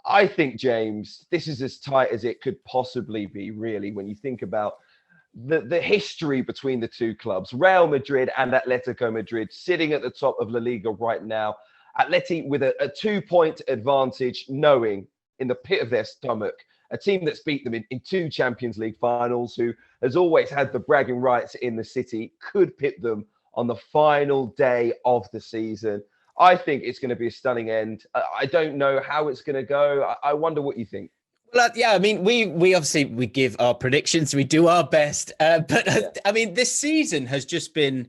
I think, James, this is as tight as it could possibly be, really, when you think about the history between the two clubs, Real Madrid and Atletico Madrid, sitting at the top of La Liga right now. Atleti with a 2-point advantage, knowing in the pit of their stomach, a team that's beat them in two Champions League finals, who has always had the bragging rights in the city, could pit them on the final day of the season. I think it's going to be a stunning end. I don't know how it's going to go. I wonder what you think. Well, yeah, I mean, we obviously we give our predictions, we do our best, but I mean, this season has just been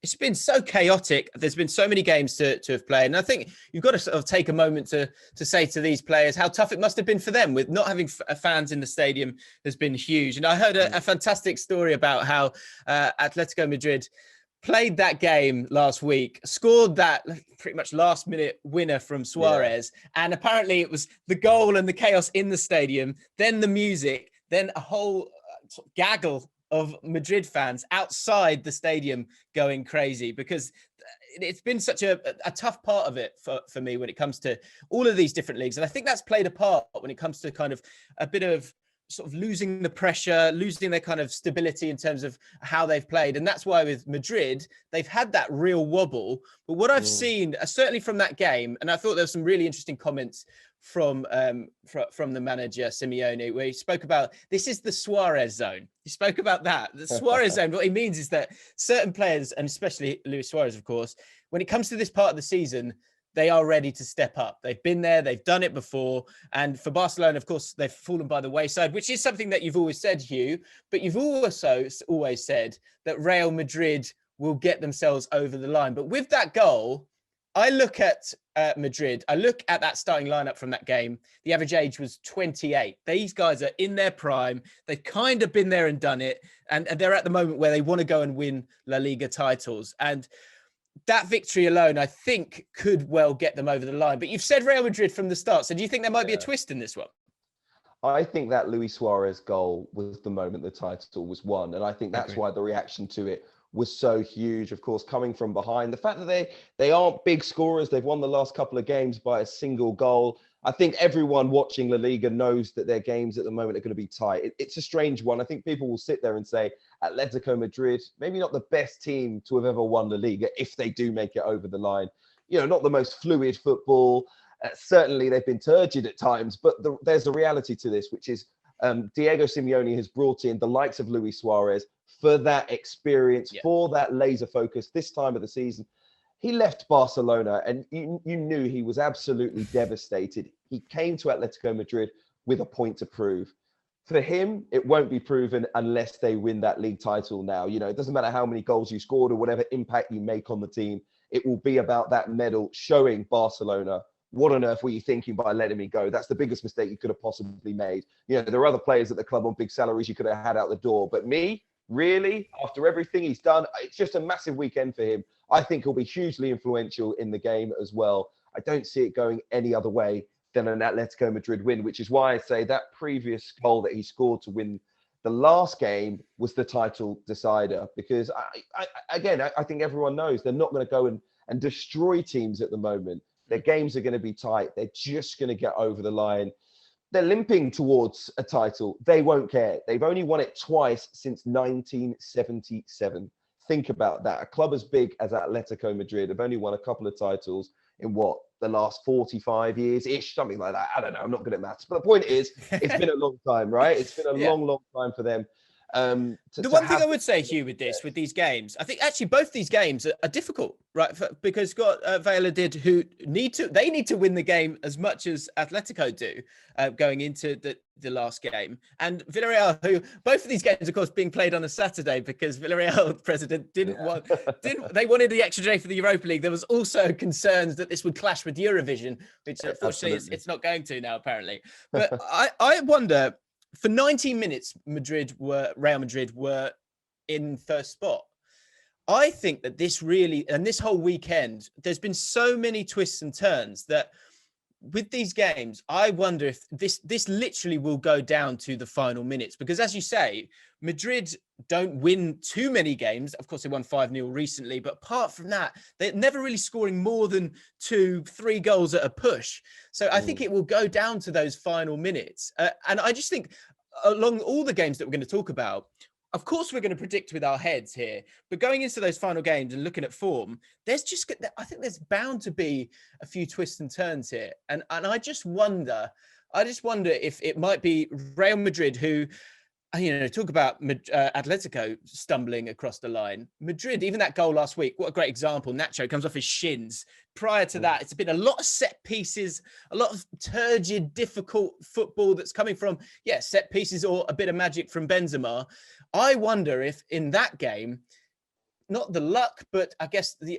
it's been so chaotic. There's been so many games to have played, and I think you've got to sort of take a moment to say to these players how tough it must have been for them with not having fans in the stadium has been huge. And I heard a fantastic story about how Atletico Madrid played that game last week, scored that pretty much last minute winner from Suarez. Yeah. And apparently it was the goal and the chaos in the stadium, then the music, then a whole gaggle of Madrid fans outside the stadium going crazy, because it's been such a tough part of it for me when it comes to all of these different leagues. And I think that's played a part when it comes to kind of a bit of sort of losing the pressure, losing their kind of stability in terms of how they've played. And that's why with Madrid, they've had that real wobble. But what I've seen, certainly from that game, and I thought there were some really interesting comments from the manager, Simeone, where he spoke about, this is the Suarez zone. He spoke about that. The Suarez zone, what he means is that certain players, and especially Luis Suarez, of course, when it comes to this part of the season, they are ready to step up. They've been there. They've done it before. And for Barcelona, of course, they've fallen by the wayside, which is something that you've always said, Hugh. But you've also always said that Real Madrid will get themselves over the line. But with that goal, I look at Madrid. I look at that starting lineup from that game. The average age was 28. These guys are in their prime. They've kind of been there and done it. And they're at the moment where they want to go and win La Liga titles. And that victory alone, I think, could well get them over the line. But you've said Real Madrid from the start. So do you think there might be a twist in this one? I think that Luis Suarez goal was the moment the title was won. And I think that's why the reaction to it was so huge. Of course, coming from behind, the fact that they aren't big scorers. They've won the last couple of games by a single goal. I think everyone watching La Liga knows that their games at the moment are going to be tight. It's a strange one. I think people will sit there and say Atletico Madrid, maybe not the best team to have ever won La Liga if they do make it over the line. You know, not the most fluid football. Certainly, they've been turgid at times, but there's a reality to this, which is Diego Simeone has brought in the likes of Luis Suarez for that experience, for that laser focus this time of the season. He left Barcelona and you knew he was absolutely devastated. He came to Atletico Madrid with a point to prove. For him, it won't be proven unless they win that league title now. You know, it doesn't matter how many goals you scored or whatever impact you make on the team. It will be about that medal, showing Barcelona, what on earth were you thinking by letting me go? That's the biggest mistake you could have possibly made. You know, there are other players at the club on big salaries you could have had out the door. But me, really, after everything he's done, it's just a massive weekend for him. I think he'll be hugely influential in the game as well. I don't see it going any other way than an Atletico Madrid win, which is why I say that previous goal that he scored to win the last game was the title decider. Because, I think everyone knows they're not going to go and destroy teams at the moment. Their games are going to be tight. They're just going to get over the line. They're limping towards a title. They won't care. They've only won it twice since 1977. Think about that. A club as big as Atletico Madrid have only won a couple of titles in the last 45 years-ish, something like that. I don't know. I'm not good at maths. But the point is, it's been a long time, right? It's been a long, long time for them. The one thing I would say, Hugh, with these games, I think actually both these games are difficult, right? Because Valladolid, who need to win the game as much as Atletico do, going into the last game, and Villarreal, who both of these games, of course, being played on a Saturday because Villarreal president they wanted the extra day for the Europa League. There was also concerns that this would clash with Eurovision, which unfortunately it's not going to now, apparently. But I wonder. For 90 minutes, Real Madrid were in first spot. I think that this whole weekend, there's been so many twists and turns that with these games, I wonder if this literally will go down to the final minutes, because as you say, Madrid don't win too many games. Of course, they won 5-0 recently, but apart from that, they're never really scoring more than 2-3 goals at a push. So I think it will go down to those final minutes. And I just think along all the games that we're going to talk about, of course, we're going to predict with our heads here, but going into those final games and looking at form, I think there's bound to be a few twists and turns here. And I just wonder if it might be Real Madrid who, talk about Atletico stumbling across the line. Madrid, even that goal last week, what a great example. Nacho comes off his shins. Prior to that, it's been a lot of set pieces, a lot of turgid, difficult football that's coming from, set pieces or a bit of magic from Benzema. I wonder if in that game, not the luck, but I guess the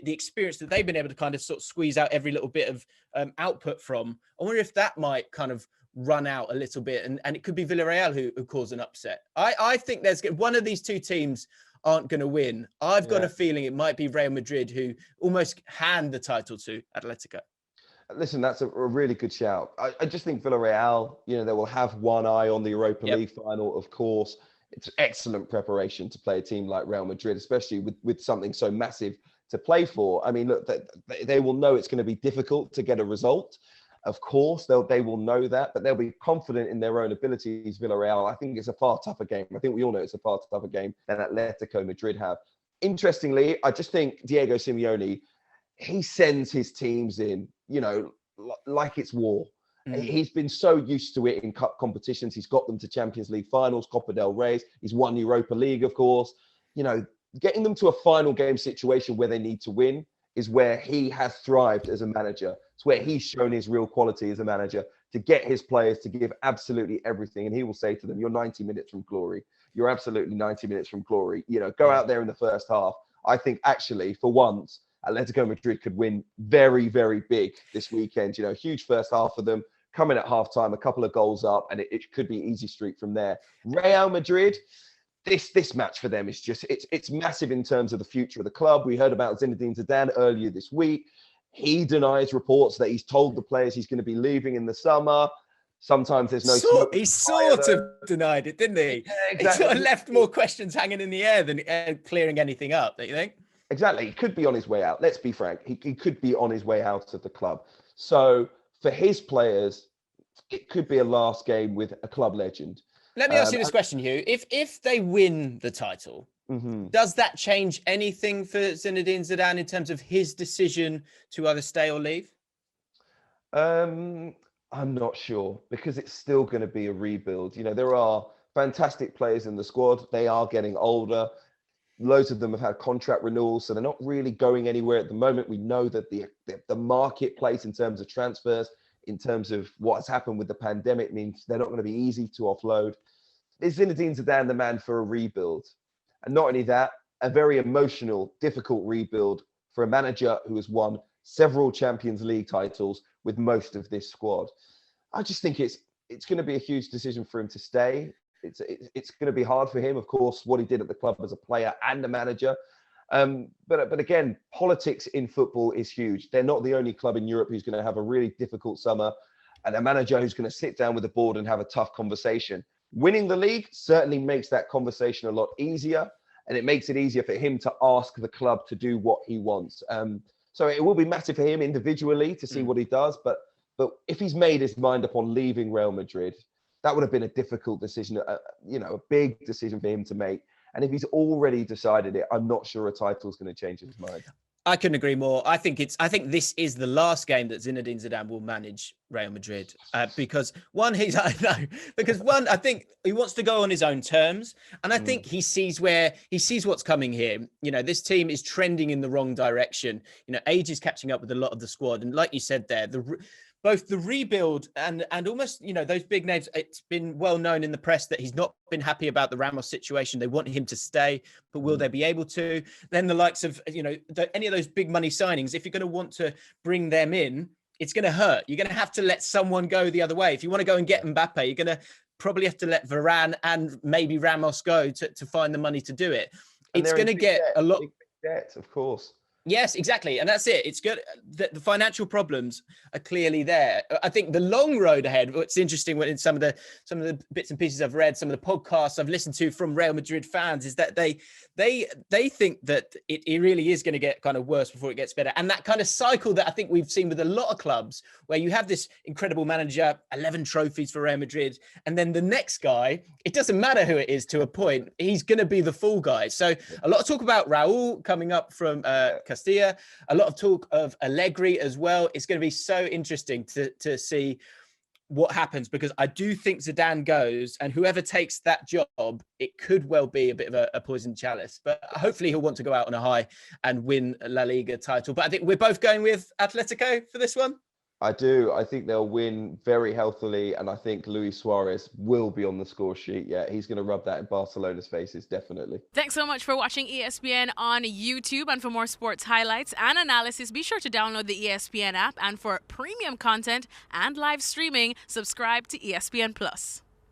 experience that they've been able to kind of sort of squeeze out every little bit of output from. I wonder if that might kind of run out a little bit, and it could be Villarreal who cause an upset. I think there's one of these two teams aren't going to win. I've got a feeling it might be Real Madrid who almost hand the title to Atletico. Listen, that's a really good shout. I just think Villarreal, they will have one eye on the Europa League final, of course. It's excellent preparation to play a team like Real Madrid, especially with something so massive to play for. I mean, look, they will know it's going to be difficult to get a result. Of course, they will know that, but they'll be confident in their own abilities. Villarreal, I think it's a far tougher game. I think we all know it's a far tougher game than Atletico Madrid have. Interestingly, I just think Diego Simeone, he sends his teams in, like it's war. He's been so used to it in cup competitions. He's got them to Champions League finals, Copa del Rey. He's won Europa League, of course. Getting them to a final game situation where they need to win is where he has thrived as a manager. It's where he's shown his real quality as a manager, to get his players to give absolutely everything. And he will say to them, you're 90 minutes from glory. You're absolutely 90 minutes from glory. Go out there in the first half. I think actually, for once, Atletico Madrid could win very, very big this weekend. Huge first half for them. Coming at halftime, a couple of goals up, and it could be easy streak from there. Real Madrid, this match for them is just it's massive in terms of the future of the club. We heard about Zinedine Zidane earlier this week. He denies reports that he's told the players he's going to be leaving in the summer. Sometimes there's no. He sort of denied it, didn't he? Yeah, exactly. He sort of left more questions hanging in the air than clearing anything up. Don't you think? Exactly. He could be on his way out. Let's be frank. He could be on his way out of the club. So for his players, it could be a last game with a club legend. Let me ask you this question, Hugh. If they win the title, does that change anything for Zinedine Zidane in terms of his decision to either stay or leave? I'm not sure, because it's still going to be a rebuild. There are fantastic players in the squad. They are getting older. Loads of them have had contract renewals, so they're not really going anywhere at the moment. We know that the marketplace in terms of transfers, in terms of what's happened with the pandemic, means they're not going to be easy to offload. Is Zinedine Zidane the man for a rebuild? And not only that, a very emotional, difficult rebuild for a manager who has won several Champions League titles with most of this squad. I just think it's going to be a huge decision for him to stay. It's going to be hard for him, of course, what he did at the club as a player and a manager. But again, politics in football is huge. They're not the only club in Europe who's going to have a really difficult summer, and a manager who's going to sit down with the board and have a tough conversation. Winning the league certainly makes that conversation a lot easier, and it makes it easier for him to ask the club to do what he wants. So it will be massive for him individually to see what he does. But if he's made his mind up on leaving Real Madrid, that would have been a difficult decision, a big decision for him to make. And if he's already decided it, I'm not sure a title is going to change his mind. I couldn't agree more. I think this is the last game that Zinedine Zidane will manage Real Madrid because I think he wants to go on his own terms, and I think he sees what's coming here. This team is trending in the wrong direction. Age is catching up with a lot of the squad, and like you said there, both the rebuild and almost, those big names, it's been well known in the press that he's not been happy about the Ramos situation. They want him to stay, but will they be able to? Then the likes of, any of those big money signings, if you're going to want to bring them in, it's going to hurt. You're going to have to let someone go the other way. If you want to go and get Mbappe, you're going to probably have to let Varane and maybe Ramos go to find the money to do it. It's going to get a lot. Big debt, of course. Yes, exactly. And that's it. It's good. The financial problems are clearly there. I think the long road ahead, what's interesting when in some of the bits and pieces I've read, some of the podcasts I've listened to from Real Madrid fans, is that they think that it really is going to get kind of worse before it gets better. And that kind of cycle that I think we've seen with a lot of clubs, where you have this incredible manager, 11 trophies for Real Madrid, and then the next guy, it doesn't matter who it is to a point, he's going to be the fall guy. So a lot of talk about Raul coming up from Castilla, a lot of talk of Allegri as well. It's going to be so interesting to see what happens, because I do think Zidane goes, and whoever takes that job, it could well be a bit of a poisoned chalice. But hopefully he'll want to go out on a high and win a La Liga title. But I think we're both going with Atletico for this one. I do. I think they'll win very healthily, and I think Luis Suarez will be on the score sheet. Yeah, he's going to rub that in Barcelona's faces, definitely. Thanks so much for watching ESPN on YouTube. And for more sports highlights and analysis, be sure to download the ESPN app. And for premium content and live streaming, subscribe to ESPN Plus.